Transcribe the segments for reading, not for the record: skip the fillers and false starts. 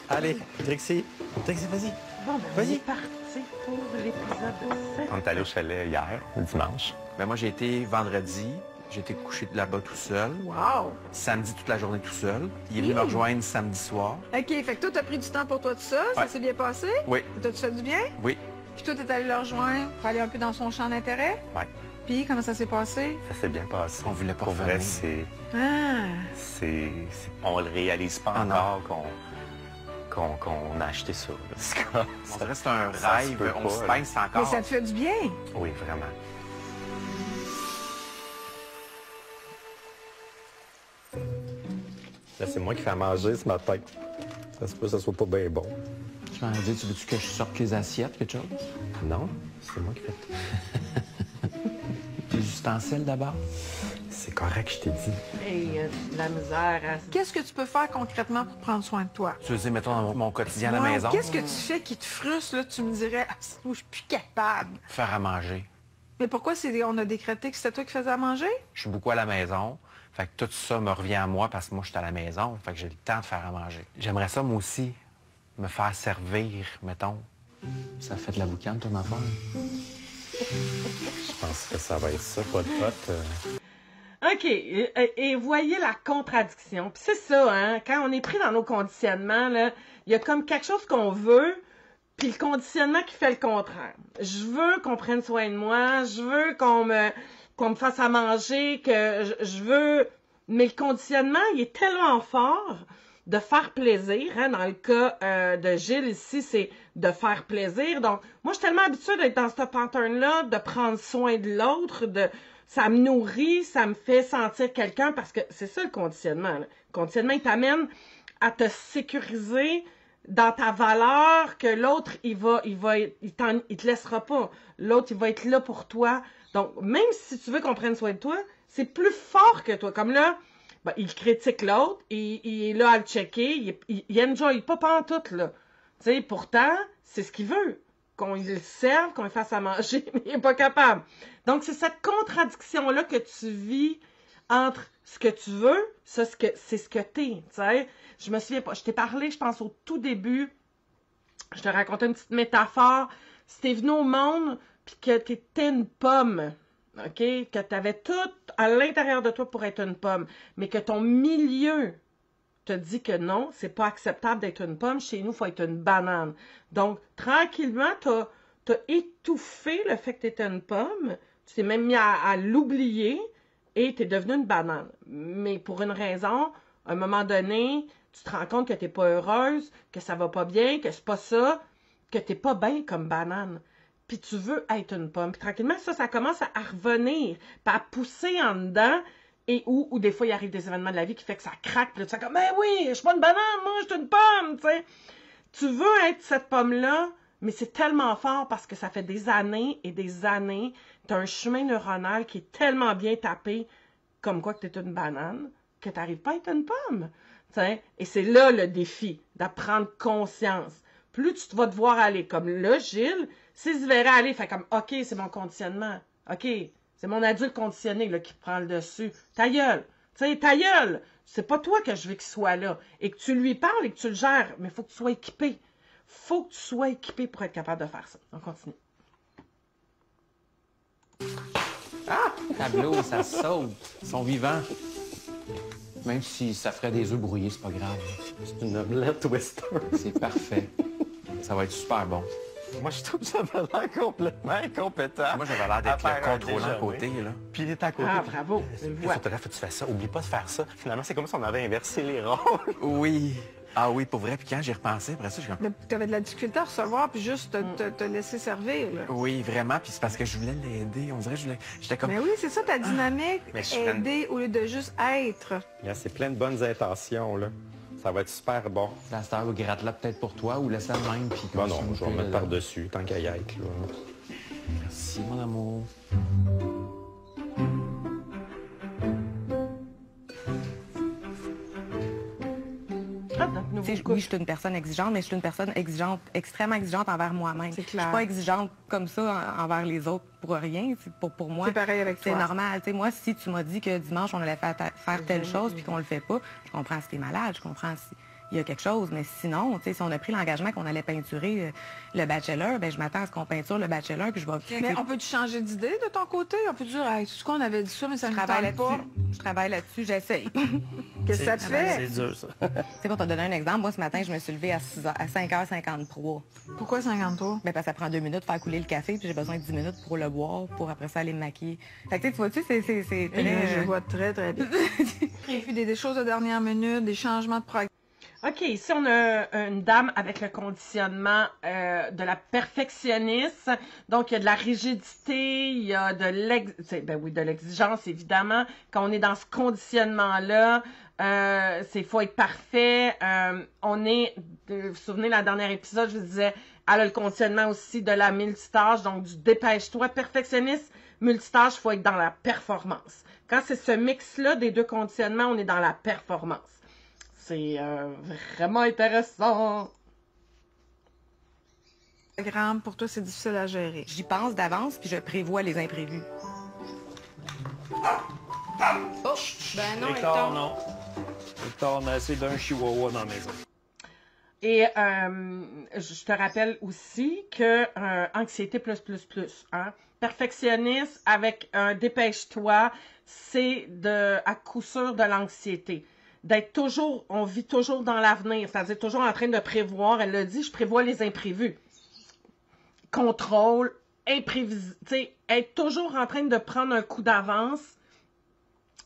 Allez, Trixie. Trixie, vas-y. Bon, ben, on Vas-y. est parti pour l'épisode 7. On est allé au chalet hier, le dimanche. Ben moi, j'ai été vendredi. J'ai été couché là-bas tout seul. Wow! Samedi, toute la journée tout seul. Il est venu me rejoindre samedi soir. OK, fait que toi, t'as pris du temps pour toi tout seul, ça Ouais. s'est bien passé? Oui, T'as-tu fait du bien? oui. Puis toi, t'es allé le rejoindre pour aller un peu dans son champ d'intérêt? Ouais, Puis comment ça s'est passé? ça s'est bien passé. On voulait pas Pour vrai, revenir. on le réalise pas Ah, non. encore qu'on a acheté ça. là. C'est comme- On dirait que c'est un ça se rêve. peut On pas, se là. pince encore. Mais ça te fait du bien. Oui, vraiment. Là, c'est moi qui fais à manger ce matin. Ça se peut que ça soit pas bien bon. Je m'en dis, tu veux-tu que je sorte les assiettes, quelque chose? Non, c'est moi qui fais tout. Les ustensiles d'abord? C'est correct, je t'ai dit. Et de la misère à... Qu'est-ce que tu peux faire concrètement pour prendre soin de toi? Tu veux dire, mettons, dans mon quotidien à la Ouais, maison? Qu'est-ce que tu fais qui te frustre, là? Tu me dirais, ah, je suis plus capable. Faire à manger. Mais pourquoi on a décrété que c'était toi qui faisais à manger? Je suis beaucoup à la maison. Fait que tout ça me revient à moi parce que moi, je suis à la maison. Fait que j'ai le temps de faire à manger. J'aimerais ça, moi aussi, me faire servir, mettons. Ça fait de la boucane, ton enfant? Je pense que ça va être ça, pas de pote. OK, et voyez la contradiction. Puis c'est ça, hein, quand on est pris dans nos conditionnements, là, il y a comme quelque chose qu'on veut, puis le conditionnement qui fait le contraire. Je veux qu'on prenne soin de moi, je veux qu'on me fasse à manger, que je veux... Mais le conditionnement, il est tellement fort de faire plaisir, hein, dans le cas de Gilles ici, c'est de faire plaisir. Donc, moi, je suis tellement habituée d'être dans ce pattern-là, de prendre soin de l'autre, ça me nourrit, ça me fait sentir quelqu'un, parce que c'est ça le conditionnement. Là. Le conditionnement, il t'amène à te sécuriser dans ta valeur, que l'autre, il te laissera pas. L'autre, il va être là pour toi. Donc, même si tu veux qu'on prenne soin de toi, c'est plus fort que toi. Comme là, ben, il critique l'autre, il est là à le checker, il enjoy pas pantoute, là. Tu sais, pourtant, c'est ce qu'il veut. Qu'on le serve, qu'on le fasse à manger, mais il n'est pas capable. Donc, c'est cette contradiction-là que tu vis entre ce que tu veux, c'est ce que t'es, tu sais. Je me souviens pas, je t'ai parlé, je pense, au tout début, je te racontais une petite métaphore. Si t'es venu au monde, puis que t'étais une pomme, OK? Que t'avais tout à l'intérieur de toi pour être une pomme, mais que ton milieu te dit que non, c'est pas acceptable d'être une pomme. Chez nous, il faut être une banane. Donc, tranquillement, t'as étouffé le fait que t'étais une pomme. Tu t'es même mis à l'oublier et t'es devenu une banane. Mais pour une raison, à un moment donné, tu te rends compte que t'es pas heureuse, que ça va pas bien, que c'est pas ça, que t'es pas bien comme banane. Puis tu veux être une pomme. Puis tranquillement, ça commence à revenir, puis à pousser en dedans. Et ou des fois, il arrive des événements de la vie qui fait que ça craque. Puis là, tu fais comme, ben oui, je suis pas une banane, moi, je suis une pomme, tu sais. Tu veux être cette pomme-là, mais c'est tellement fort parce que ça fait des années et des années. Tu as un chemin neuronal qui est tellement bien tapé, comme quoi que tu es une banane, que tu n'arrives pas à être une pomme. Tu sais. Et c'est là le défi, d'apprendre conscience. Plus tu vas te voir aller, comme là, Gilles, s'il se verrait aller, fait comme, OK, c'est mon conditionnement. OK, c'est mon adulte conditionné là, qui prend le dessus. Ta gueule. Tu sais, ta gueule. C'est pas toi que je veux qu'il soit là. Et que tu lui parles et que tu le gères. Mais il faut que tu sois équipé. Faut que tu sois équipé pour être capable de faire ça. On continue. Ah! Tableau, ça saute. Ils sont vivants. Même si ça ferait des œufs brouillés, c'est pas grave. C'est une omelette twister. C'est parfait. Ça va être super bon. Moi, je trouve que ça va l'air complètement incompétent. Moi, j'avais l'air d'être à faire le un contrôlant à déjeuner. côté, là. Puis il est à côté. Ah, bravo. Je le Il vois. faut que tu fasses ça. Oublie pas de faire ça. Finalement, c'est comme si on avait inversé les rôles. Oui. Ah oui, pour vrai. Puis quand j'y repensé, après ça, j'ai comme... Mais tu avais de la difficulté à recevoir puis juste te laisser servir, là. Oui, vraiment. Puis c'est parce que je voulais l'aider. On dirait que j'étais comme... Mais oui, c'est ça ta dynamique. Mais je suis Aider au lieu de juste être. C'est plein de bonnes intentions, là. Ça va être super bon. La star, gratte-la peut-être pour toi ou laisse-la de même. Puis Bon, comme non, ça, je vais me mettre par-dessus, tant qu'à y être, là. Merci, mon amour. ça, notre nouveau Oui, couple. je suis une personne exigeante, mais je suis une personne exigeante, extrêmement exigeante envers moi-même. C'est Je suis clair. pas exigeante comme ça envers les autres pour rien. Pour moi, C'est pareil avec c'est toi. normal. T'sais, moi, si tu m'as dit que dimanche, on allait faire telle chose puis qu'on le fait pas, je comprends si t'es malade, je comprends si il y a quelque chose. Mais sinon, si on a pris l'engagement qu'on allait peinturer le bachelor, ben je m'attends à ce qu'on peinture le bachelor puis je vais... Mais on peut-tu changer d'idée de ton côté? On peut dire, hey, tout ce qu'on avait dit ça, mais ça ne Je nous travaille tente pas. là-dessus. Je travaille là-dessus, j'essaye. Qu'est-ce que ça te fait? C'est dur, ça. C'est pour te donner un exemple, moi, ce matin, je me suis levée à 5h53. Pourquoi 53? Ben, parce que ça prend 2 minutes de faire couler le café, puis j'ai besoin de 10 minutes pour le boire, pour après ça aller me maquiller. Fait que tu vois-tu, c'est Je vois très, très bien. Prévu des choses de dernière minute, des changements de programme. OK, ici, on a une dame avec le conditionnement de la perfectionniste. Donc, il y a de la rigidité, il y a de l'exigence, évidemment. Quand on est dans ce conditionnement-là, faut être parfait. Vous vous souvenez, dans le dernier épisode, je vous disais, elle a le conditionnement aussi de la multitâche, donc du dépêche-toi. Perfectionniste, multitâche, il faut être dans la performance. Quand c'est ce mix-là des deux conditionnements, on est dans la performance. C'est vraiment intéressant. Pour toi, c'est difficile à gérer. J'y pense d'avance, puis je prévois les imprévus. Oh, ben non, Hector, non. Hector, on a assez d'un chihuahua dans la maison. Et je te rappelle aussi que anxiété plus, hein? Perfectionniste avec un dépêche-toi, c'est à coup sûr de l'anxiété. On vit toujours dans l'avenir, c'est-à-dire toujours en train de prévoir. Elle l'a dit, je prévois les imprévus. Contrôle, imprévisible, tu sais, être toujours en train de prendre un coup d'avance,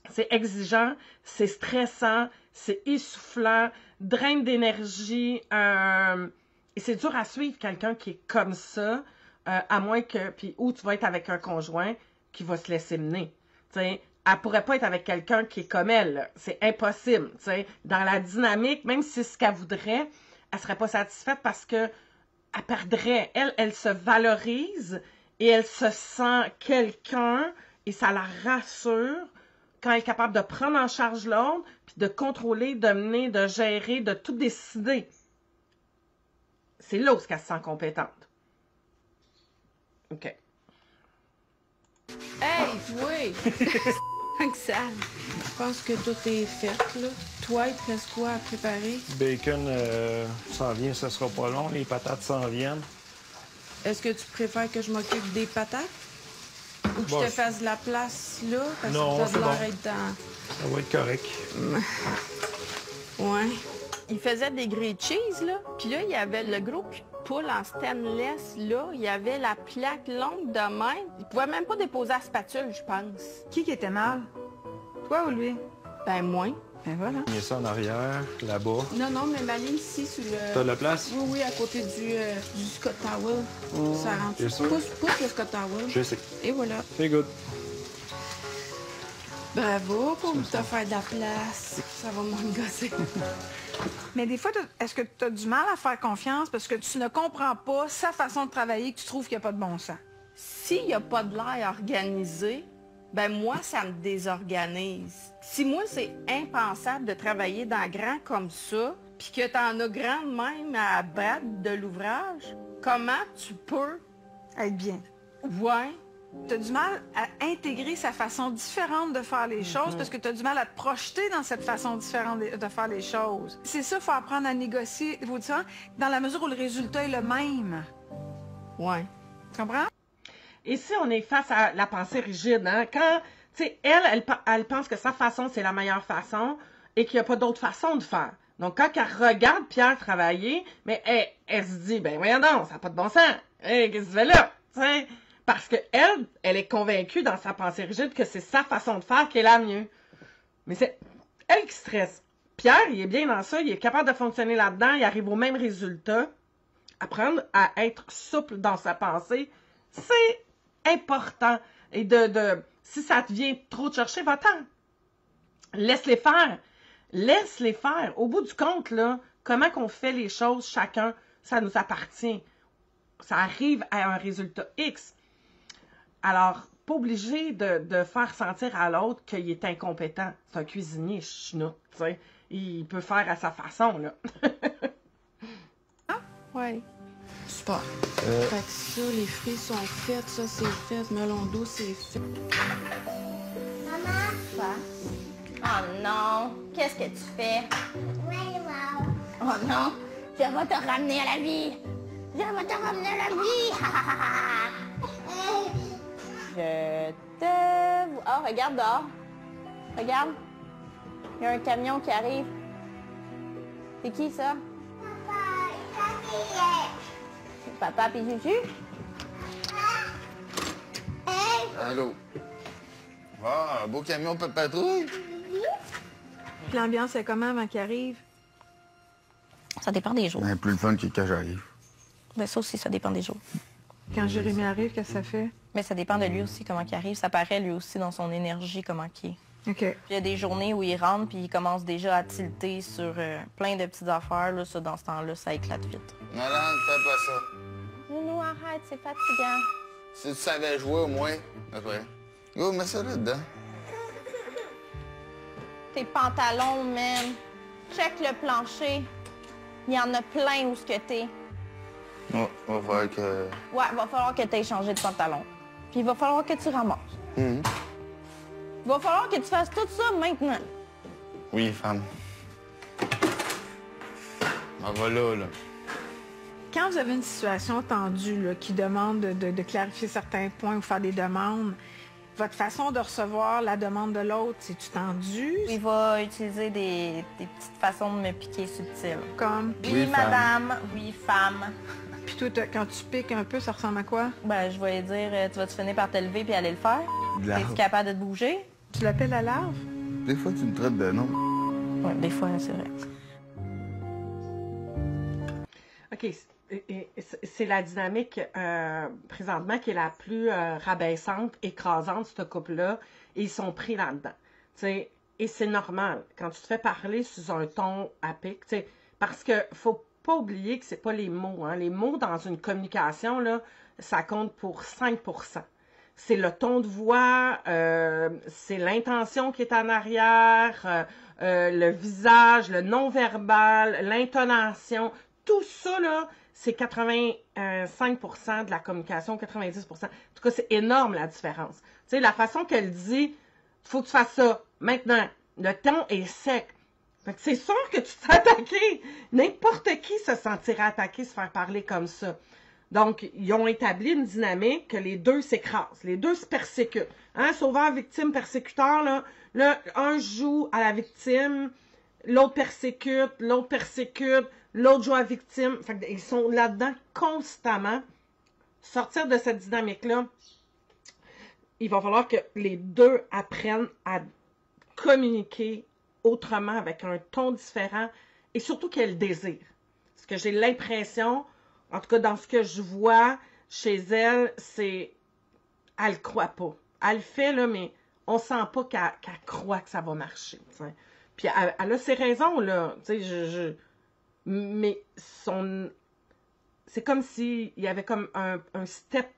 c'est exigeant, c'est stressant, c'est essoufflant, draine d'énergie, et c'est dur à suivre quelqu'un qui est comme ça, à moins que, ou tu vas être avec un conjoint qui va se laisser mener, tu sais. Elle pourrait pas être avec quelqu'un qui est comme elle, là. C'est impossible, tu sais. Dans la dynamique, même si c'est ce qu'elle voudrait, elle serait pas satisfaite parce que elle perdrait. Elle se valorise et elle se sent quelqu'un et ça la rassure quand elle est capable de prendre en charge l'autre, puis de contrôler, de mener, de gérer, de tout décider. C'est là où elle se sent compétente. OK. Hey, oui! Roxane, je pense que tout est fait, là. Toi, il te reste quoi à préparer? Bacon s'en vient, ça sera pas long. Les patates s'en viennent. Est-ce que tu préfères que je m'occupe des patates? Ou que Bon, je te fasse de la place, là? Parce non, que ça c'est a l'air bon. être dans... Ça va être correct. Ouais. Il faisait des grilled cheese, là. Puis là, il y avait le gros cul de poule en stainless, là. Il y avait la plaque longue de même. Il pouvait même pas déposer la spatule, je pense. Qui était mal? Toi ou lui? Ben, moi. Ben voilà. Il y a ça en arrière, là-bas. Non, mais ma ligne ici, sur le... T'as la place? Oui, à côté du Scott Towel. Ça rentre. Bien sûr. Pousse le Scott Towel. Je sais. Et voilà. C'est good. Bravo pour te faire de la place. Ça va moins me gosser. Mais des fois, est-ce que tu as du mal à faire confiance parce que tu ne comprends pas sa façon de travailler, que tu trouves qu'il n'y a pas de bon sens? S'il n'y a pas de l'air organisé, ben moi, ça me désorganise. Si moi, c'est impensable de travailler dans grand comme ça, puis que t'en as grand de même à battre de l'ouvrage, comment tu peux? Être bien. Ouais. Tu as du mal à intégrer sa façon différente de faire les choses parce que tu as du mal à te projeter dans cette façon différente de faire les choses. C'est ça, il faut apprendre à négocier vos différences dans la mesure où le résultat est le même. Ouais. Tu comprends? Ici, on est face à la pensée rigide. Hein? Quand, tu sais, elle pense que sa façon, c'est la meilleure façon et qu'il n'y a pas d'autre façon de faire. Donc, quand elle regarde Pierre travailler, mais elle se dit, ben voyons donc, ça n'a pas de bon sens. Hey, qu'est-ce que tu fais là? T'sais, parce que elle est convaincue dans sa pensée rigide que c'est sa façon de faire qui est la mieux. Mais c'est elle qui stresse. Pierre, il est bien dans ça, il est capable de fonctionner là-dedans, il arrive au même résultat. Apprendre à être souple dans sa pensée, c'est important. Et si ça te vient trop te chercher, va-t'en. Laisse-les faire. Laisse-les faire. Au bout du compte, là, comment qu'on fait les choses chacun, ça nous appartient. Ça arrive à un résultat X. Alors, pas obligé de faire sentir à l'autre qu'il est incompétent. C'est un cuisinier, chenoute, tu sais. Il peut faire à sa façon, là. Oui. Super. Fait que ça, les fruits sont faits, ça c'est fait, melon d'eau c'est fait. Maman? Quoi? Oh non! Qu'est-ce que tu fais? Oh non! Je vais te ramener à la vie! Je vais te ramener à la vie! Je te... Oh, regarde dehors. Regarde. Il y a un camion qui arrive. C'est qui ça? Papa puis Juju? Allô? Ah, un beau camion de patrouille? Puis l'ambiance est comment avant qu'il arrive? Ça dépend des jours. Ben, plus le fun que quand j'arrive. Ben, ça aussi, ça dépend des jours. Quand Jérémy arrive, qu'est-ce que ça fait? Mais ça dépend de lui aussi, comment il arrive. Ça paraît lui aussi dans son énergie, comment il est. OK. Puis il y a des journées où il rentre puis il commence déjà à tilter sur plein de petites affaires. Là, ça, dans ce temps-là, ça éclate vite. Malade, fais pas ça. Nounou, arrête, c'est fatigant. Si tu savais jouer au moins, après. Go, mets ça là-dedans. Tes pantalons, man. Check le plancher. Il y en a plein où ce que t'es. Oh, va falloir que... Ouais, va falloir que t'aies changé de pantalon. Puis il va falloir que tu ramasses. Mhm. Il va falloir que tu fasses tout ça maintenant. Oui, femme. On va là. Quand vous avez une situation tendue là, qui demande de clarifier certains points ou faire des demandes, votre façon de recevoir la demande de l'autre, c'est-tu tendu? Il va utiliser des petites façons de me piquer subtiles. Comme? Oui, madame. Oui, femme. Puis toi, quand tu piques un peu, ça ressemble à quoi? Ben, je vais lui dire, tu vas-tu finir par te lever puis aller le faire? Larve. Es-tu capable de te bouger? Tu l'appelles la larve? Des fois, tu me traites de nom. Oui, des fois, c'est vrai. OK. C'est la dynamique présentement qui est la plus rabaissante, écrasante, ce couple-là. Et ils sont pris là-dedans. T'sais, et c'est normal quand tu te fais parler sous un ton à pic. Parce que faut pas oublier que c'est pas les mots. Hein. Les mots dans une communication, là, ça compte pour 5%. C'est le ton de voix, c'est l'intention qui est en arrière, le visage, le non-verbal, l'intonation. Tout ça, là, c'est 85% de la communication, 90%. En tout cas, c'est énorme la différence. Tu sais, la façon qu'elle dit, faut que tu fasses ça, maintenant. Le ton est sec. Fait que c'est sûr que tu t'es attaqué. N'importe qui se sentirait attaqué, se faire parler comme ça. Donc, ils ont établi une dynamique que les deux s'écrasent, les deux se persécutent. Hein, sauveur, victime, persécuteur, là, un joue à la victime, l'autre persécute, l'autre joue à la victime. Fait qu'ils sont là-dedans constamment. Sortir de cette dynamique-là, il va falloir que les deux apprennent à communiquer autrement, avec un ton différent, et surtout qu'elle désire. Parce que j'ai l'impression... En tout cas, dans ce que je vois chez elle, c'est... Elle ne croit pas. Elle le fait, là, mais on sent pas qu'elle croit que ça va marcher. T'sais. Puis elle a ses raisons, là. Mais c'est comme s'il y avait comme un step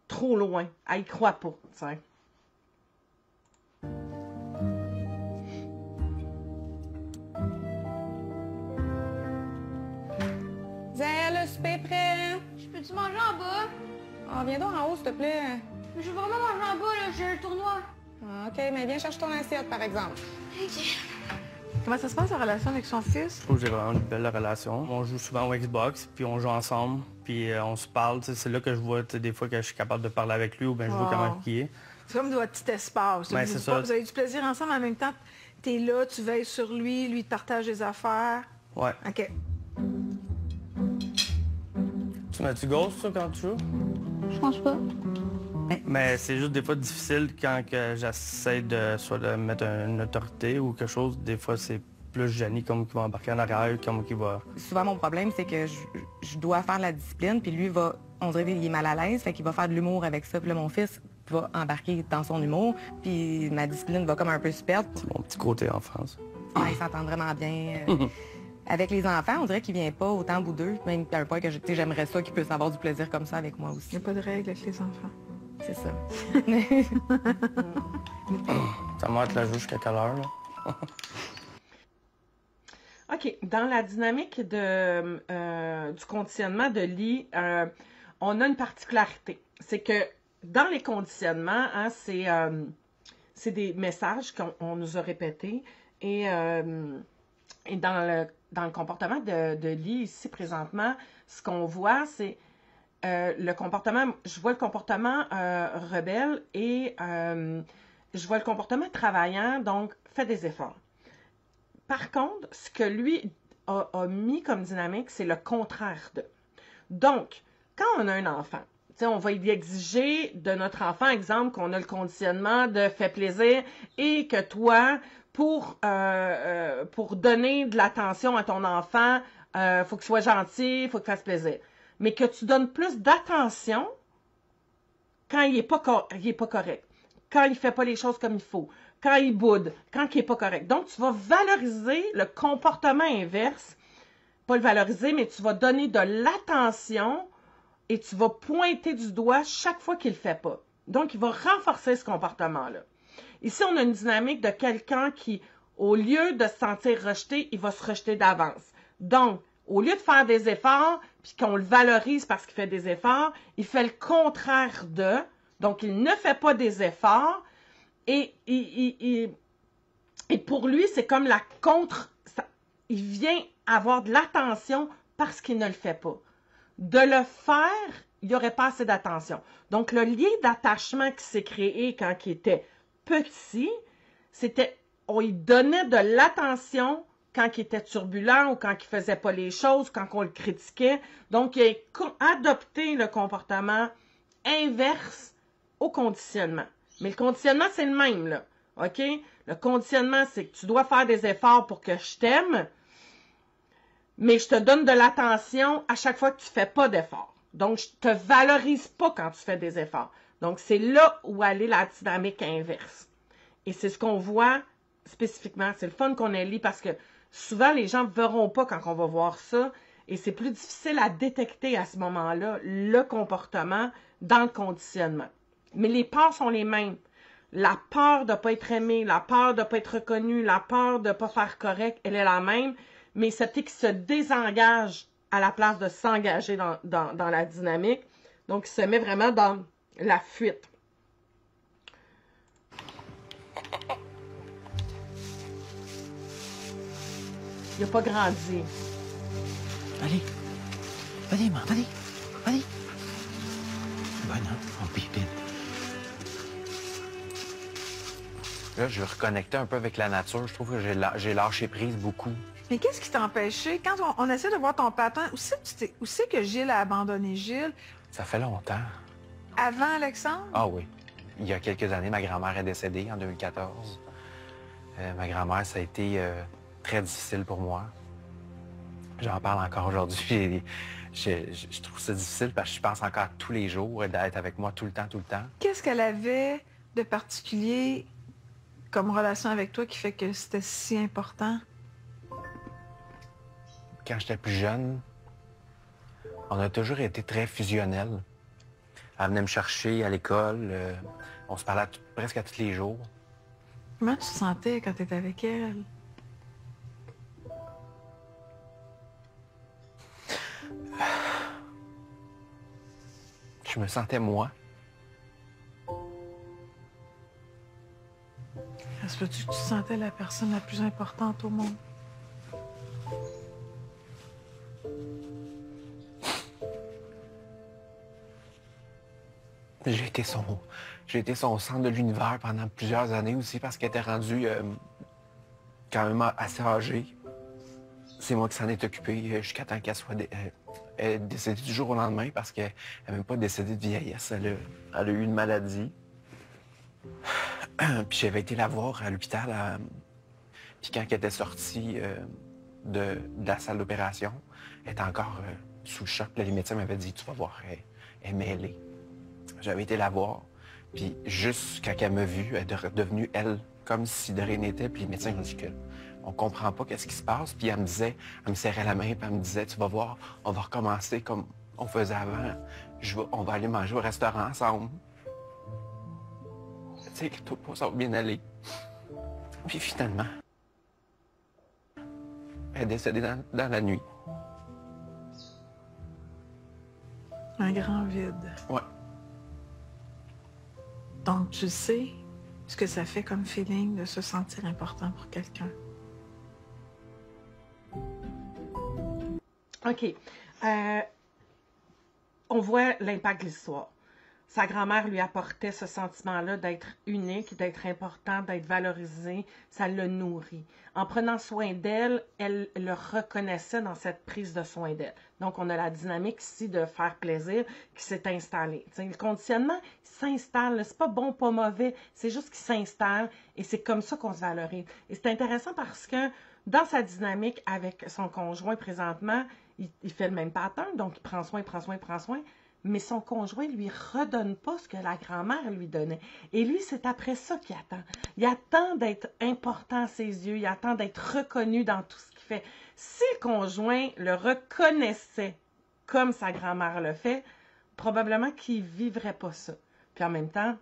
trop loin. Elle y croit pas, t'sais. Zelle, le souper est prêt. Je peux-tu manger en bas? Ah, viens donc en haut, s'il te plaît. Je veux vraiment manger en bas, là. J'ai un tournoi. Ah, OK, mais viens chercher ton assiette, par exemple. OK. Comment ça se passe, la relation avec son fils? Je trouve que j'ai vraiment une belle relation. On joue souvent au Xbox, puis on joue ensemble, puis on se parle. C'est là que je vois des fois que je suis capable de parler avec lui ou bien je vois comment il est. C'est comme votre petit espace. Ben, c'est ça. Vous avez du plaisir ensemble, en même temps, tu es là, tu veilles sur lui, lui te partage des affaires. Ouais. OK. Tu mets-tu ghost, ça, quand tu joues? Je pense pas. Mais c'est juste des fois difficile quand j'essaie de soit de mettre une autorité ou quelque chose. Des fois, c'est plus Jenny comme qui va embarquer en arrière, comme qui va... Souvent, mon problème, c'est que je dois faire la discipline, puis lui, on dirait qu'il est mal à l'aise, fait qu'il va faire de l'humour avec ça. Puis là, mon fils va embarquer dans son humour, puis ma discipline va comme un peu se perdre. C'est mon petit côté en France. Ah, ils s'entendent vraiment bien. Avec les enfants, on dirait qu'il vient pas autant bout d'eux, même à un point que j'aimerais ça qu'ils puissent avoir du plaisir comme ça avec moi aussi. Il n'y a pas de règle avec les enfants. c'est ça. Ça m'a te la joue jusqu'à quelle heure, là? OK. Dans la dynamique du conditionnement de lit, on a une particularité. C'est que dans les conditionnements, hein, c'est des messages qu'on nous a répétés. Et dans le comportement de lit, ici, présentement, ce qu'on voit, c'est le comportement... Je vois le comportement rebelle et je vois le comportement travaillant, donc fait des efforts. Par contre, ce que lui a mis comme dynamique, c'est le contraire de. Donc, quand on a un enfant, on va y exiger de notre enfant, exemple, qu'on a le conditionnement de fait plaisir et que toi, pour donner de l'attention à ton enfant, faut qu'il soit gentil, faut qu'il fasse plaisir. Mais que tu donnes plus d'attention quand il n'est pas correct, quand il ne fait pas les choses comme il faut, quand il boude, quand il n'est pas correct. Donc, tu vas valoriser le comportement inverse. Pas le valoriser, mais tu vas donner de l'attention et tu vas pointer du doigt chaque fois qu'il ne le fait pas. Donc, il va renforcer ce comportement-là. Ici, on a une dynamique de quelqu'un qui, au lieu de se sentir rejeté, il va se rejeter d'avance. Donc, au lieu de faire des efforts, puis qu'on le valorise parce qu'il fait des efforts, il fait le contraire de. Donc, il ne fait pas des efforts. Et pour lui, c'est comme la contre... Il vient avoir de l'attention parce qu'il ne le fait pas. De le faire, il n'y aurait pas assez d'attention. Donc, le lien d'attachement qui s'est créé quand il était petit, c'était... On lui donnait de l'attention quand il était turbulent ou quand il ne faisait pas les choses, quand on le critiquait. Donc, il a adopté le comportement inverse au conditionnement. Mais le conditionnement, c'est le même, là. OK? Le conditionnement, c'est que tu dois faire des efforts pour que je t'aime, mais je te donne de l'attention à chaque fois que tu ne fais pas d'efforts. Donc, je ne te valorise pas quand tu fais des efforts. Donc, c'est là où elle est la dynamique inverse. Et c'est ce qu'on voit spécifiquement. C'est le fun qu'on ait lu parce que souvent, les gens ne verront pas quand on va voir ça. Et c'est plus difficile à détecter à ce moment-là le comportement dans le conditionnement. Mais les peurs sont les mêmes. La peur de ne pas être aimé, la peur de ne pas être reconnu, la peur de ne pas faire correct, elle est la même. Mais c'est qui se désengage à la place de s'engager dans la dynamique. Donc, il se met vraiment dans la fuite. Il n'a pas grandi. Allez. Vas-y, maman, vas-y. Vas-y. Ben non, on pipite. Là, je vais reconnecter un peu avec la nature. Je trouve que j'ai lâché prise beaucoup. Mais qu'est-ce qui t'a empêché? Quand on essaie de voir ton pattern, où c'est que Gilles a abandonné Gilles? Ça fait longtemps. Avant Alexandre? Ah oui. Il y a quelques années, ma grand-mère est décédée en 2014. Ma grand-mère, ça a été très difficile pour moi. J'en parle encore aujourd'hui. Je trouve ça difficile parce que je pense encore tous les jours d'être avec moi tout le temps. Qu'est-ce qu'elle avait de particulier comme relation avec toi qui fait que c'était si important? Quand j'étais plus jeune, on a toujours été très fusionnels. Elle venait me chercher à l'école. On se parlait presque à tous les jours. Comment tu te sentais quand tu étais avec elle? Je me sentais moi. Est-ce que tu te sentais la personne la plus importante au monde? J'ai été son centre de l'univers pendant plusieurs années aussi parce qu'elle était rendue quand même assez âgée. C'est moi qui s'en est occupé jusqu'à temps qu'elle soit elle est décédée du jour au lendemain parce qu'elle n'est même pas décédée de vieillesse. Elle a eu une maladie. Puis j'avais été la voir à l'hôpital. Puis quand elle était sortie de la salle d'opération, elle était encore sous le choc. Là, les médecins m'avaient dit, tu vas voir, elle est mêlée. J'avais été la voir. Puis juste quand elle m'a vue, elle est redevenue elle, comme si de rien n'était. Puis les médecins ont dit qu'on comprend pas qu'est-ce qui se passe. Puis elle me serrait la main, puis elle me disait, tu vas voir, on va recommencer comme on faisait avant. On va aller manger au restaurant ensemble. inquiète pas, ça va bien aller. Puis finalement, elle est décédée dans la nuit. Un grand vide. Ouais. Donc, tu sais ce que ça fait comme feeling de se sentir important pour quelqu'un. OK. On voit l'impact de l'histoire. Sa grand-mère lui apportait ce sentiment-là d'être unique, d'être important, d'être valorisé. Ça le nourrit. En prenant soin d'elle, elle le reconnaissait dans cette prise de soin d'elle. Donc, on a la dynamique ici de faire plaisir qui s'est installée. T'sais, le conditionnement s'installe. C'est pas bon, pas mauvais. C'est juste qu'il s'installe et c'est comme ça qu'on se valorise. Et c'est intéressant parce que dans sa dynamique avec son conjoint présentement, il fait le même pattern. Donc, il prend soin, mais son conjoint lui redonne pas ce que la grand-mère lui donnait. Et lui, c'est après ça qu'il attend. Il attend d'être important à ses yeux, il attend d'être reconnu dans tout ce qu'il fait. Si le conjoint le reconnaissait comme sa grand-mère le fait, probablement qu'il vivrait pas ça. Puis en même temps,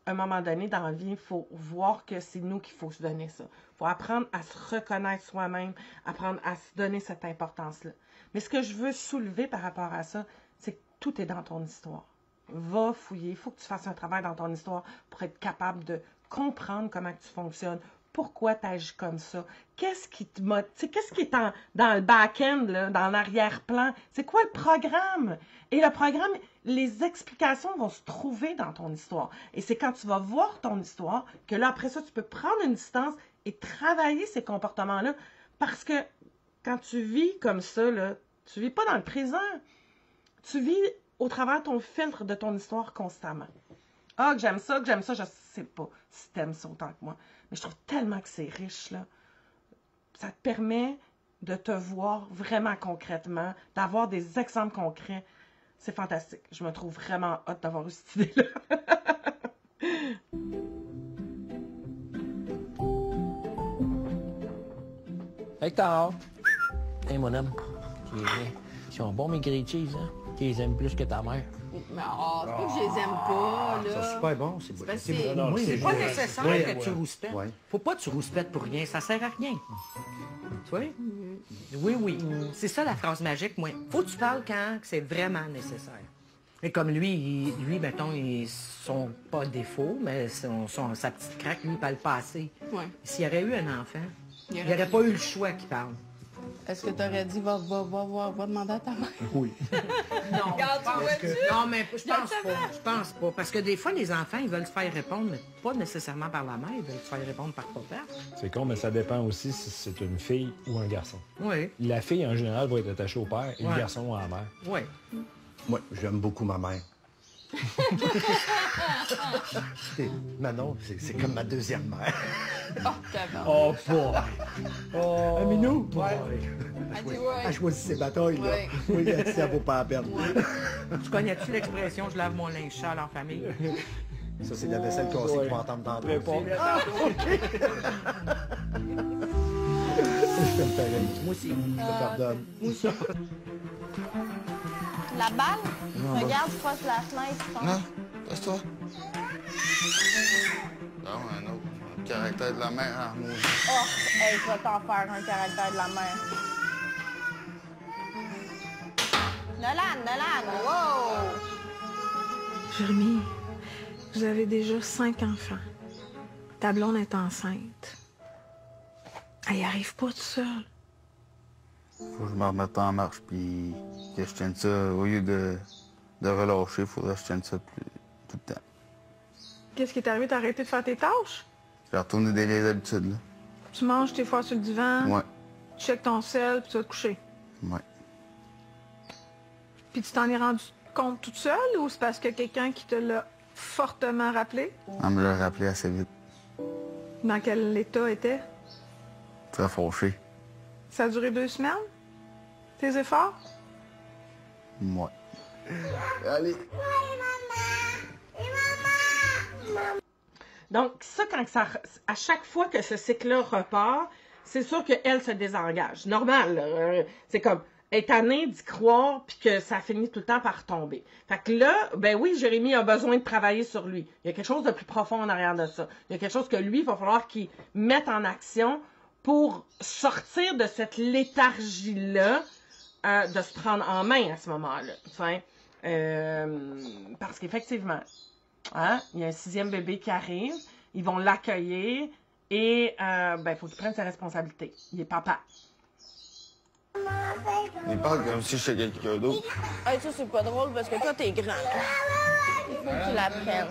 à un moment donné dans la vie, il faut voir que c'est nous qu'il faut se donner ça. Il faut apprendre à se reconnaître soi-même, apprendre à se donner cette importance-là. Mais ce que je veux soulever par rapport à ça, c'est que tout est dans ton histoire. Va fouiller. Il faut que tu fasses un travail dans ton histoire pour être capable de comprendre comment tu fonctionnes, pourquoi tu agis comme ça, qu'est-ce qui te motive, qu'est-ce qui est dans le back-end, là, dans l'arrière-plan, c'est quoi le programme? Et le programme, les explications vont se trouver dans ton histoire. Et c'est quand tu vas voir ton histoire que là, après ça, tu peux prendre une distance et travailler ces comportements-là. Parce que quand tu vis comme ça, là, tu vis pas dans le présent. Tu vis au travers de ton filtre de ton histoire constamment. Ah, que j'aime ça, je sais pas si t'aimes ça autant que moi. Mais je trouve tellement que c'est riche, là. Ça te permet de te voir vraiment concrètement, d'avoir des exemples concrets. C'est fantastique. Je me trouve vraiment hâte d'avoir eu cette idée-là. Hector! Hey, mon homme. Ils sont bons, mes grilled cheese, hein? Tu les aimes plus que ta mère. Mais oh, c'est pas que je les aime pas, là. C'est super bon, c'est bon. C'est pas nécessaire que tu Ouais. rouspètes. Faut pas que tu rouspètes pour rien, ça sert à rien. Tu vois? Oui. C'est ça la phrase magique, moi. Faut que tu parles quand c'est vraiment nécessaire. Et comme lui, mettons, ils sont pas défauts, mais sa petite craque, lui, il parle pas assez. Ouais. S'il y aurait eu un enfant, il n'y aurait pas eu le choix qu'il parle. Est-ce que tu aurais dit, va demander à ta mère? Oui. Non, Regarde, tu vois-tu? Non, mais je pense pas. Parce que des fois, les enfants, ils veulent se faire répondre, mais pas nécessairement par la mère, ils veulent se faire répondre par papa. C'est con, mais ça dépend aussi si c'est une fille ou un garçon. Oui. La fille, en général, va être attachée au père et le garçon à la mère. Oui. Moi, j'aime beaucoup ma mère. Manon, c'est comme ma deuxième mère. Oh, t'as Oh, boy! Oh, Minou? Ouais. Elle choisit ses batailles, là. Ouais. Oui, ça vaut pas la peine. Tu connais-tu l'expression « je lave mon linge sale en famille » ? Ça, c'est la vaisselle cassée qu'on va entendre tantôt. Ah, OK! Je t'aime pareil. Moi aussi. Je te pardonne. Moi aussi. La balle? Non, Regarde, tu passes la fenêtre, je pense. Non, passe-toi. Non, un autre. Le caractère de la mère, hein, moi. Oh, hey, je vais t'en faire un caractère de la mère. Nolan, wow! Jérémy, vous avez déjà 5 enfants. Ta blonde est enceinte. Elle y arrive pas toute seule. Faut que je me remette en marche, puis que je tienne ça, au lieu de relâcher, faudrait que je tienne ça tout le temps. Qu'est-ce qui est arrivé? T'as arrêté de faire tes tâches? J'ai retourné des les habitudes, là. Tu manges tes fois sur le divan, Ouais, tu checkes ton sel, puis tu vas te coucher. ouais. Puis tu t'en es rendu compte toute seule ou c'est parce que quelqu'un qui te l'a fortement rappelé? Elle me l'a rappelé assez vite. Dans quel état était? Très fauché. Ça a duré 2 semaines? Tes efforts? Ouais. Allez. Donc, ça, à chaque fois que ce cycle-là repart, c'est sûr qu'elle se désengage. Normal, là. C'est comme, est tannée d'y croire, puis que ça finit tout le temps par tomber. Fait que là, ben oui, Jérémy a besoin de travailler sur lui. Il y a quelque chose de plus profond en arrière de ça. Il y a quelque chose que lui, il va falloir qu'il mette en action pour sortir de cette léthargie-là, de se prendre en main à ce moment-là. Enfin, parce qu'effectivement, hein, il y a un 6e bébé qui arrive, ils vont l'accueillir et ben, faut qu'il prenne ses responsabilités. Il est papa. Il parle comme si j'étais quelqu'un d'autre. Hey, ça, c'est pas drôle parce que toi, t'es grand. Il faut que tu l'apprennes.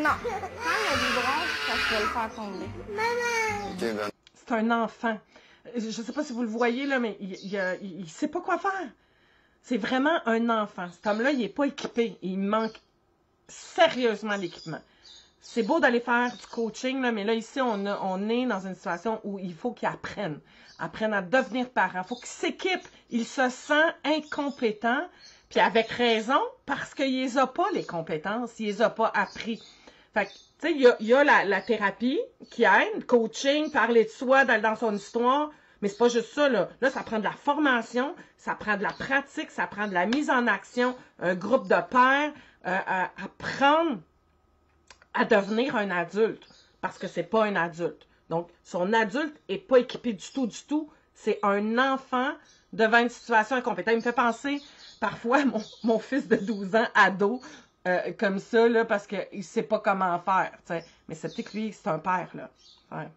Non. Quand il y a du bronze, ça je vais le faire tomber. C'est un enfant. Je sais pas si vous le voyez, là, mais il sait pas quoi faire. C'est vraiment un enfant. Cet homme-là, il est pas équipé. Il manque sérieusement d'équipement. C'est beau d'aller faire du coaching, là, mais là, ici, on est dans une situation où il faut qu'il apprenne à devenir parent. Il faut qu'il s'équipe. Il se sent incompétent, puis avec raison, parce qu'il les a pas, les compétences. Il les a pas appris. Fait que, tu sais, il y a la thérapie qui aide, coaching, parler de soi, d'aller dans son histoire, mais c'est pas juste ça, là. Là, ça prend de la formation, ça prend de la pratique, ça prend de la mise en action, un groupe de pairs, apprendre à devenir un adulte, parce que c'est pas un adulte. Donc, son adulte est pas équipé du tout. C'est un enfant devant une situation incompétente. Il me fait penser, parfois, mon fils de 12 ans, ado, comme ça, là, parce qu'il sait pas comment faire, t'sais. Mais c'est peut-être que lui, c'est un père, là. Ouais.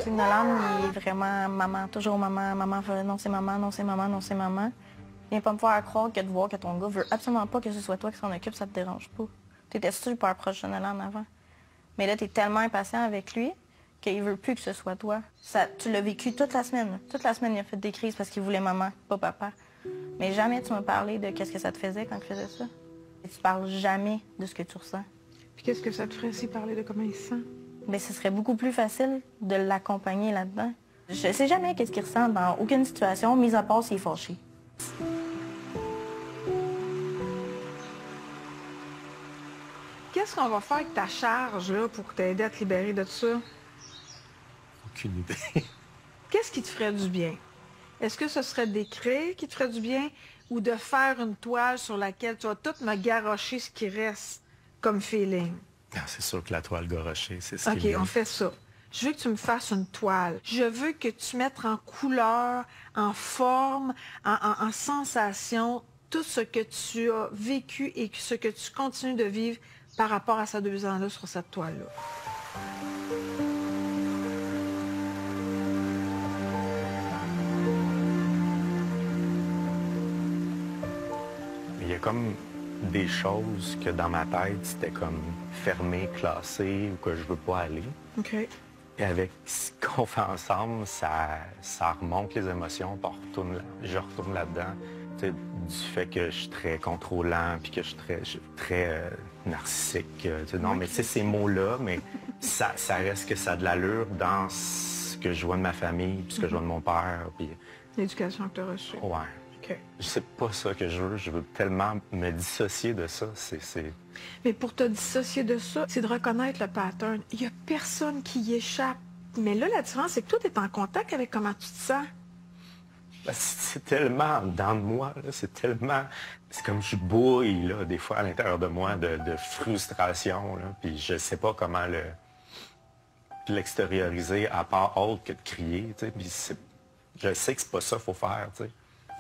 Nolan, il est vraiment maman, toujours maman, non c'est maman, non c'est maman, non c'est maman. Viens pas me faire croire que de voir que ton gars veut absolument pas que ce soit toi qui s'en occupe, ça te dérange pas. T'étais super proche de Nolan avant. Mais là, t'es tellement impatient avec lui qu'il veut plus que ce soit toi. Tu l'as vécu toute la semaine. Toute la semaine, il a fait des crises parce qu'il voulait maman, pas papa. Mais jamais tu m'as parlé de qu'est-ce que ça te faisait quand tu faisais ça. Et tu parles jamais de ce que tu ressens. Puis qu'est-ce que ça te ferait si parler de comment il se sent? Bien, ce serait beaucoup plus facile de l'accompagner là-dedans. Je sais jamais qu'est-ce qu'il ressent dans aucune situation, mis à part s'il est fâché. Qu'est-ce qu'on va faire avec ta charge là, pour t'aider à te libérer de ça? Aucune idée. Qu'est-ce qui te ferait du bien? Est-ce que ce serait d'écrire qui te ferait du bien ou de faire une toile sur laquelle tu vas tout me garrocher ce qui reste comme feeling? Ah, c'est sûr que la toile garochée, c'est ce OK, qui on fait ça. Je veux que tu me fasses une toile. Je veux que tu mettes en couleur, en forme, en sensation, tout ce que tu as vécu et ce que tu continues de vivre par rapport à ces 2 ans-là sur cette toile-là. Il y a comme des choses que dans ma tête, c'était comme fermé, classé, ou que je veux pas aller. OK. Et avec ce qu'on fait ensemble, ça remonte les émotions, puis je retourne là-dedans. Tu sais, du fait que je suis très contrôlant, puis que je suis très narcissique. Tu sais, non, mais tu sais, ces mots-là, mais ça reste que ça a de l'allure dans ce que je vois de ma famille, puis ce que je vois de mon père. Puis... L'éducation que tu as reçue. Ouais. OK. C'est pas ça que je veux tellement me dissocier de ça. Mais pour te dissocier de ça, c'est de reconnaître le pattern. Il n'y a personne qui y échappe. Mais là, la différence, c'est que toi, tu es en contact avec comment tu te sens. Ben, c'est tellement dans de moi, là, c'est comme je bouille, là, des fois, à l'intérieur de moi, de frustration, là, puis je sais pas comment l'extérioriser à part autre que de crier, tu sais, puis je sais que c'est pas ça qu'il faut faire, tu sais.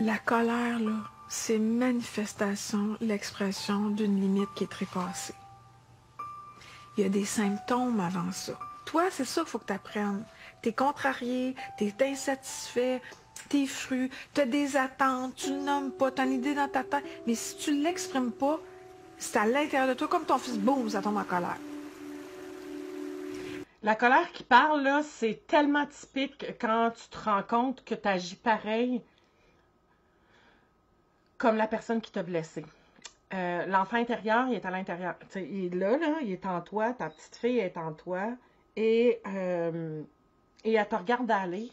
La colère, là, c'est manifestation, l'expression d'une limite qui est trépassée. Il y a des symptômes avant ça. Toi, c'est ça qu'il faut que tu apprennes. Tu es contrarié, tu es insatisfait, t'es fru, tu as des attentes, tu le nommes pas, tu as une idée dans ta tête, mais si tu ne l'exprimes pas, c'est à l'intérieur de toi, comme ton fils, boum, ça tombe en colère. La colère qui parle, là, c'est tellement typique quand tu te rends compte que tu agis pareil comme la personne qui t'a blessé. L'enfant intérieur, il est à l'intérieur. Il est là, il est en toi, ta petite fille est en toi, et elle te regarde aller.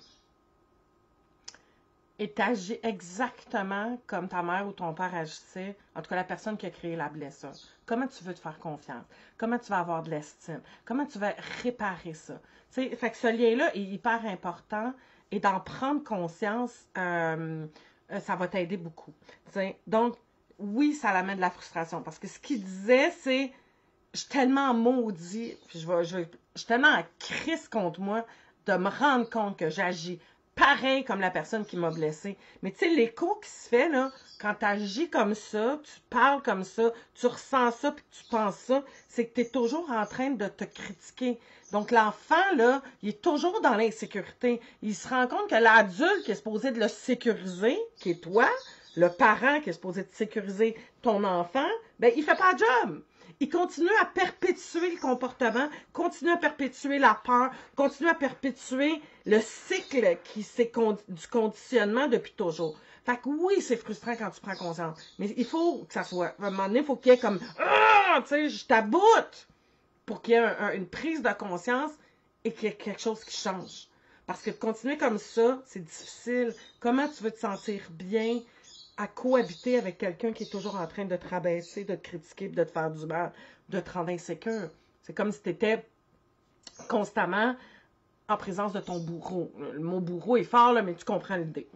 et t'agis exactement comme ta mère ou ton père agissait, en tout cas la personne qui a créé la blessure. Comment tu veux te faire confiance? Comment tu vas avoir de l'estime? Comment tu vas réparer ça? Fait que ce lien-là est hyper important et d'en prendre conscience, ça va t'aider beaucoup. T'sais. Donc, oui, ça l'amène de la frustration parce que ce qu'il disait, c'est « Je suis tellement maudit, puis je suis tellement en crise contre moi de me rendre compte que j'agis pareil comme la personne qui m'a blessée. » Mais tu sais, l'écho qui se fait, là, quand tu agis comme ça, tu parles comme ça, tu ressens ça, puis tu penses ça, c'est que tu es toujours en train de te critiquer. Donc, l'enfant, là, il est toujours dans l'insécurité. Il se rend compte que l'adulte qui est supposé de le sécuriser, qui est toi, le parent qui est supposé de sécuriser ton enfant, ben, il fait pas le job. Il continue à perpétuer le comportement, continue à perpétuer la peur, continue à perpétuer le cycle du conditionnement depuis toujours. Fait que oui, c'est frustrant quand tu prends conscience, mais il faut que ça soit, à un moment donné, il faut qu'il y ait comme « Ah! Tu sais, je t'aboute! » pour qu'il y ait une prise de conscience et qu'il y ait quelque chose qui change. Parce que de continuer comme ça, c'est difficile. Comment tu veux te sentir bien à cohabiter avec quelqu'un qui est toujours en train de te rabaisser, de te critiquer, de te faire du mal, de te rendre insécure? C'est comme si tu étais constamment en présence de ton bourreau. Le mot bourreau est fort, là, mais tu comprends l'idée.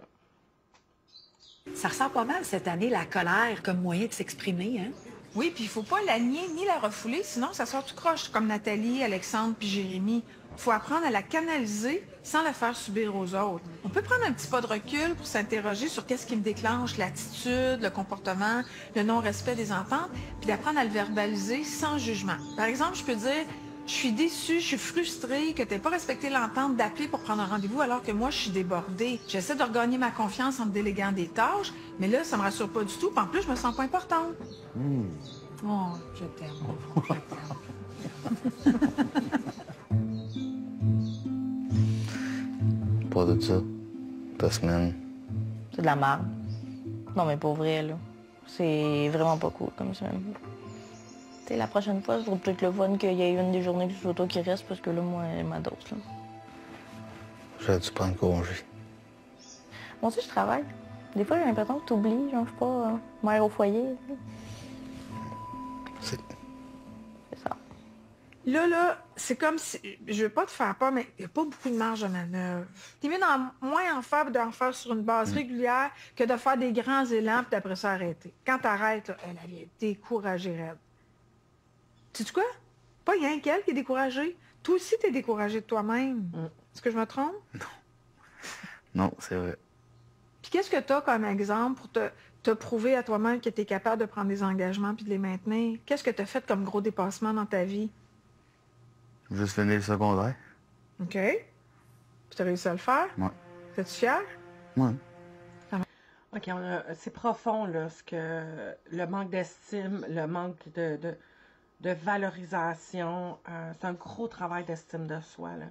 Ça ressort pas mal cette année, la colère comme moyen de s'exprimer, hein? Oui, puis il faut pas la nier ni la refouler, sinon ça sort tout croche, comme Nathalie, Alexandre puis Jérémy. Il faut apprendre à la canaliser sans la faire subir aux autres. On peut prendre un petit pas de recul pour s'interroger sur qu'est-ce qui me déclenche l'attitude, le comportement, le non-respect des ententes, puis d'apprendre à le verbaliser sans jugement. Par exemple, je peux dire « Je suis déçue, je suis frustrée que tu n'aies pas respecté l'entente d'appeler pour prendre un rendez-vous alors que moi, je suis débordée. J'essaie de regagner ma confiance en te déléguant des tâches, mais là, ça me rassure pas du tout, puis en plus, je me sens pas importante. Oh, je t'aime. Pas de ça. Ta semaine. C'est de la merde. Non, mais pour vrai, là. C'est vraiment pas cool comme semaine. Tu sais, la prochaine fois, je trouve peut-être le fun qu'il y ait une des journées que ce soit toi qui reste, parce que là, moi, ma dose, là. J'aurais dû prendre congé. Moi aussi, je travaille. Des fois, j'ai l'impression que tu oublies, genre, je sais pas, mère au foyer. C'est ça. Là, c'est comme si, je veux pas te faire peur, mais il n'y a pas beaucoup de marge de manœuvre. T'es mieux moins en faire d'en faire sur une base régulière que de faire des grands élans puis d'après ça arrêter. Quand t'arrêtes, là, elle est découragée raide. Sais-tu quoi? Pas rien qu'elle qui est découragée. Toi aussi, t'es découragée de toi-même. Est-ce que je me trompe? Non, c'est vrai. Puis qu'est-ce que t'as comme exemple pour te prouver à toi-même que t'es capable de prendre des engagements puis de les maintenir? Qu'est-ce que t'as fait comme gros dépassement dans ta vie? Juste finir le secondaire. OK. Puis t'as réussi à le faire? Ouais. T'es-tu fière? Ouais. OK, c'est profond, là, le manque d'estime, le manque de valorisation. C'est un gros travail d'estime de soi, là.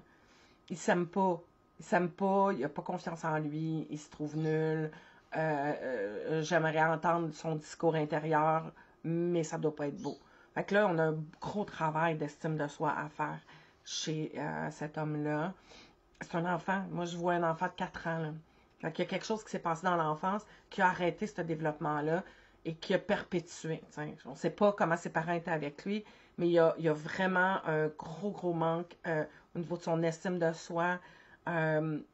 Il s'aime pas. Il s'aime pas, il a pas confiance en lui, il se trouve nul. J'aimerais entendre son discours intérieur, mais ça doit pas être beau. Fait que là, on a un gros travail d'estime de soi à faire chez cet homme-là. C'est un enfant. Moi, je vois un enfant de 4 ans, là. Fait qu'il y a quelque chose qui s'est passé dans l'enfance qui a arrêté ce développement-là et qui a perpétué. T'sais. On ne sait pas comment ses parents étaient avec lui, mais il y a vraiment un gros manque au niveau de son estime de soi. Il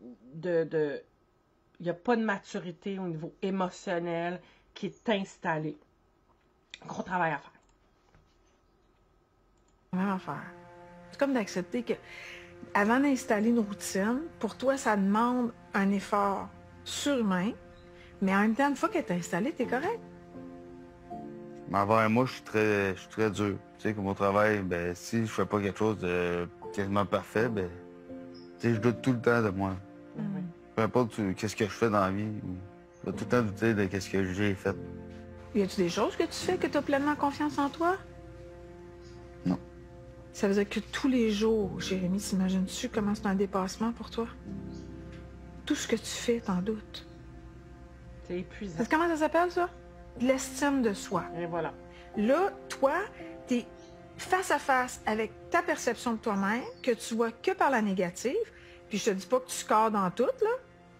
n'y a pas de maturité au niveau émotionnel qui est installé. Gros travail à faire. Même affaire. C'est comme d'accepter que avant d'installer une routine, pour toi, ça demande un effort surhumain, mais en même temps, une fois qu'elle est installée, t'es correct. Mais envers moi, je suis très dur. Tu sais, comme au travail, ben, si je fais pas quelque chose de quasiment parfait, ben, tu sais, je doute tout le temps de moi. Peu importe qu'est-ce que je fais dans la vie, je dois tout le temps douter de qu'est-ce que j'ai fait. Y a-tu des choses que tu fais que tu as pleinement confiance en toi? Non. Ça veut dire que tous les jours, Jérémy, t'imagines-tu comment c'est un dépassement pour toi? Tout ce que tu fais, t'en doutes. C'est épuisant. Parce que comment ça s'appelle, ça? De l'estime de soi. Et voilà. Là, toi, t'es face à face avec ta perception de toi-même, que tu vois que par la négative, puis je te dis pas que tu scores dans tout, là,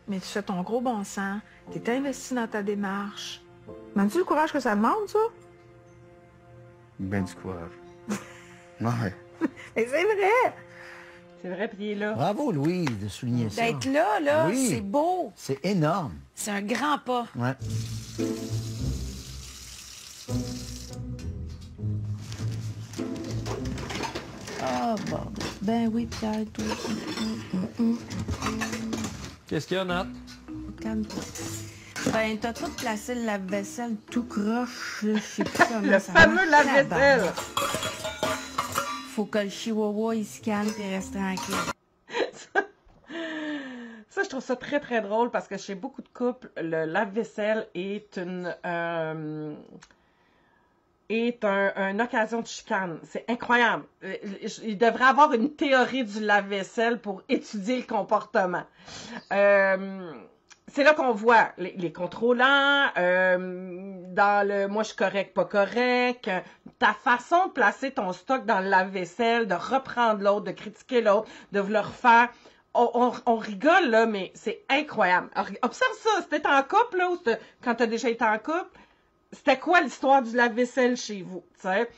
mais tu fais ton gros bon sens, tu es investi dans ta démarche. M'as-tu le courage que ça demande, ça? Ben du courage. Ouais. Et c'est vrai! C'est vrai, puis il est là. Bravo, Louise, de souligner ça. D'être là, Oui. c'est beau. C'est énorme. C'est un grand pas. Ouais. Ah, bon. Ben oui, Pierre, toi. Qu'est-ce qu'il y a, Nat? Calme-toi. Ben, t'as tout placé le lave-vaisselle tout croche, là, je sais plus comment Le ça fameux marche. lave-vaisselle. Faut que le chihuahua, il se calme et reste tranquille. Ça, je trouve ça très, très drôle parce que chez beaucoup de couples, le lave-vaisselle est une occasion de chicane. C'est incroyable. Il devrait avoir une théorie du lave-vaisselle pour étudier le comportement. C'est là qu'on voit les contrôlants, dans le « moi je suis correct, pas correct », ta façon de placer ton stock dans le lave-vaisselle, de reprendre l'autre, de critiquer l'autre, de vouloir refaire. On rigole, là, mais c'est incroyable. Alors, observe ça, c'était en couple, là, ou quand t'as déjà été en couple, c'était quoi l'histoire du lave-vaisselle chez vous, tu sais?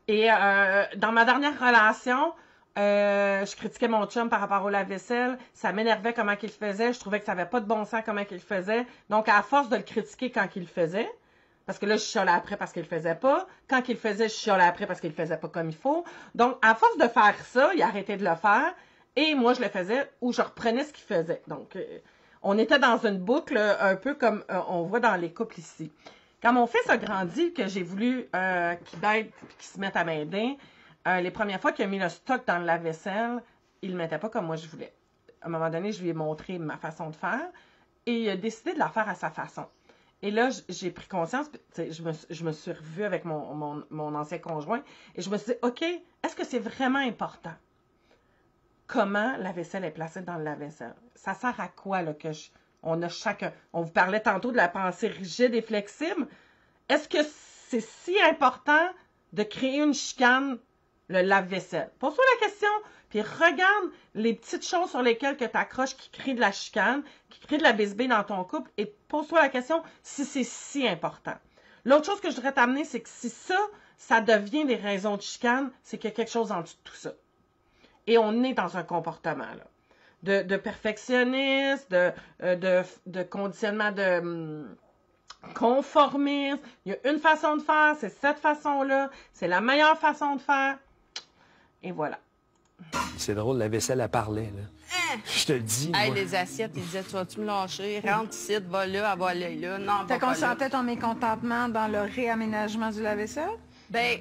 Et dans ma dernière relation, je critiquais mon chum par rapport au lave-vaisselle, ça m'énervait comment qu'il faisait, je trouvais que ça avait pas de bon sens comment qu'il faisait, donc à force de le critiquer quand il le faisait, parce que là, je chiolais après parce qu'il le faisait pas, quand il le faisait, je chiolais après parce qu'il le faisait pas comme il faut, donc à force de faire ça, il a arrêté de le faire, et moi, je le faisais ou je reprenais ce qu'il faisait. Donc, on était dans une boucle un peu comme on voit dans les couples ici. Quand mon fils a grandi, que j'ai voulu qu'il aide et qu'il se mette à m'aider, les premières fois qu'il a mis le stock dans le lave-vaisselle, il ne le mettait pas comme moi je voulais. À un moment donné, je lui ai montré ma façon de faire et il a décidé de la faire à sa façon. Et là, j'ai pris conscience, je me suis revue avec mon ancien conjoint et je me suis dit, OK, est-ce que c'est vraiment important? Comment la vaisselle est placée dans le lave-vaisselle? Ça sert à quoi là, on a chacun? On vous parlait tantôt de la pensée rigide et flexible. Est-ce que c'est si important de créer une chicane, le lave-vaisselle? Pose-toi la question, puis regarde les petites choses sur lesquelles tu accroches qui créent de la chicane, qui créent de la bisbille dans ton couple, et pose-toi la question si c'est si important. L'autre chose que je voudrais t'amener, c'est que si ça devient des raisons de chicane, c'est qu'il y a quelque chose en dessous de tout ça. Et on est dans un comportement là, de perfectionniste, de conditionnement, de conformisme. Il y a une façon de faire, c'est cette façon-là, c'est la meilleure façon de faire. Et voilà. C'est drôle, la vaisselle, elle parlait, là. Je te le dis, Hey, moi. les assiettes, ils disaient, tu vas-tu me lâcher? Rentre ici, va là, elle va aller là. Non, T'as va pas là. consentais ton mécontentement dans le réaménagement du lave-vaisselle? Ben,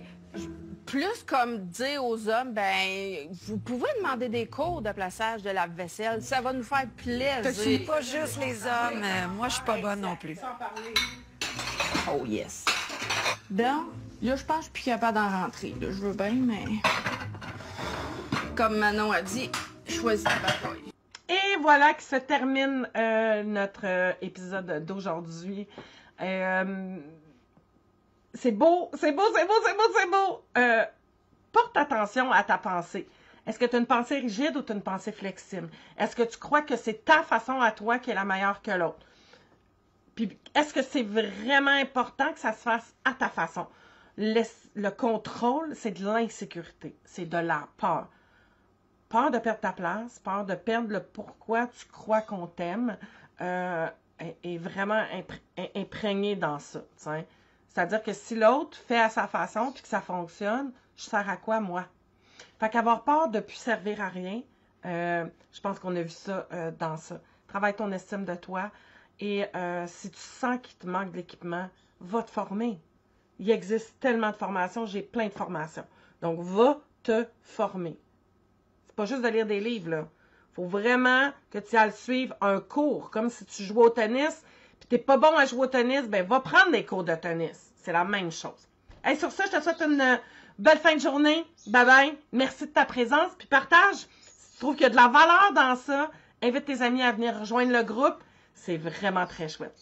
plus comme dire aux hommes, ben, vous pouvez demander des cours de plaçage de lave-vaisselle. Ça va nous faire plaisir. C'est pas juste les hommes. Moi, je suis pas bonne non plus. Oh yes. Donc, là, je pense que je suis plus capable d'en rentrer. Là. Je veux bien, mais... Comme Manon a dit, choisis ta bataille. Et voilà que se termine notre épisode d'aujourd'hui. C'est beau, c'est beau, c'est beau, c'est beau, c'est beau. Porte attention à ta pensée. Est-ce que tu as une pensée rigide ou tu as une pensée flexible? Est-ce que tu crois que c'est ta façon à toi qui est la meilleure que l'autre? Puis, est-ce que c'est vraiment important que ça se fasse à ta façon? Le contrôle, c'est de l'insécurité, c'est de la peur. Peur de perdre ta place, peur de perdre le pourquoi tu crois qu'on t'aime, est vraiment imprégné dans ça. T'sais. C'est-à-dire que si l'autre fait à sa façon puis que ça fonctionne, je sers à quoi, moi? Fait qu'avoir peur de ne plus servir à rien, je pense qu'on a vu ça dans ça. Travaille ton estime de toi et si tu sens qu'il te manque d'équipement, va te former. Il existe tellement de formations, j'ai plein de formations. Donc, va te former. C'est pas juste de lire des livres, là. Faut vraiment que tu ailles suivre un cours, comme si tu jouais au tennis, puis t'es pas bon à jouer au tennis, ben va prendre des cours de tennis. C'est la même chose. Hey, sur ça, je te souhaite une belle fin de journée. Bye bye. Merci de ta présence. Puis partage. Si tu trouves qu'il y a de la valeur dans ça, invite tes amis à venir rejoindre le groupe. C'est vraiment très chouette.